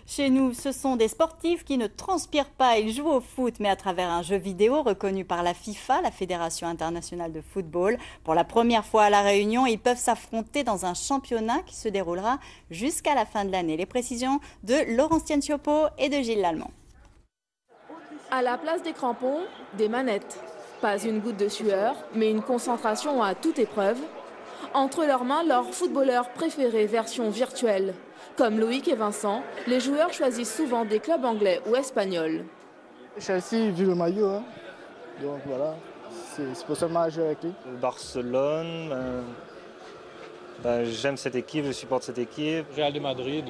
Chez nous, ce sont des sportifs qui ne transpirent pas, ils jouent au foot, mais à travers un jeu vidéo reconnu par la FIFA, la Fédération internationale de football. Pour la première fois à La Réunion, ils peuvent s'affronter dans un championnat qui se déroulera jusqu'à la fin de l'année. Les précisions de Laurence Tienchopo et de Gilles Lallemand. À la place des crampons, des manettes. Pas une goutte de sueur, mais une concentration à toute épreuve. Entre leurs mains, leurs footballeurs préférés version virtuelle. Comme Loïc et Vincent, les joueurs choisissent souvent des clubs anglais ou espagnols. Chelsea, vu le maillot, hein. Donc voilà, c'est pour seulement jouer avec lui. Barcelone, j'aime cette équipe, je supporte cette équipe. Real de Madrid,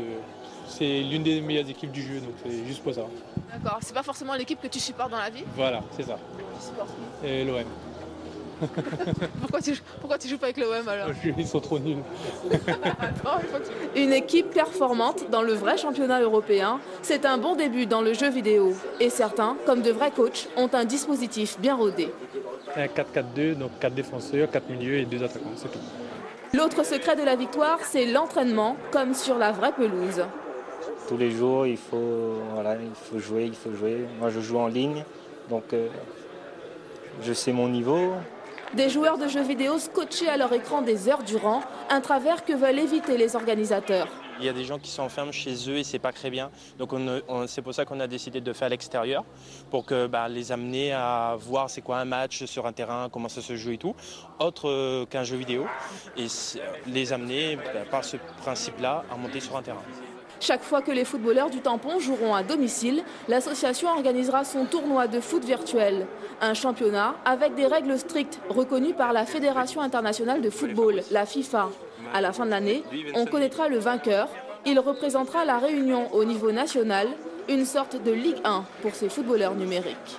c'est l'une des meilleures équipes du jeu, donc c'est juste pour ça. D'accord, c'est pas forcément l'équipe que tu supportes dans la vie? Voilà, c'est ça. Tu supportes qui? Et l'OM. Pourquoi tu joues pas avec l'OM alors? Ils sont trop nuls. Une équipe performante dans le vrai championnat européen, c'est un bon début dans le jeu vidéo. Et certains, comme de vrais coachs, ont un dispositif bien rodé. Un 4-4-2, donc 4 défenseurs, 4 milieux et 2 attaquants, c'est tout. L'autre secret de la victoire, c'est l'entraînement, comme sur la vraie pelouse. Tous les jours, il faut jouer, il faut jouer. Moi, je joue en ligne, donc je sais mon niveau. Des joueurs de jeux vidéo scotchés à leur écran des heures durant, un travers que veulent éviter les organisateurs. Il y a des gens qui s'enferment chez eux et c'est pas très bien. Donc c'est pour ça qu'on a décidé de faire à l'extérieur, pour que les amener à voir c'est quoi un match sur un terrain, comment ça se joue et tout, autre qu'un jeu vidéo, et les amener par ce principe-là à monter sur un terrain. Chaque fois que les footballeurs du Tampon joueront à domicile, l'association organisera son tournoi de foot virtuel. Un championnat avec des règles strictes reconnues par la Fédération internationale de football, la FIFA. À la fin de l'année, on connaîtra le vainqueur. Il représentera la Réunion au niveau national, une sorte de Ligue 1 pour ces footballeurs numériques.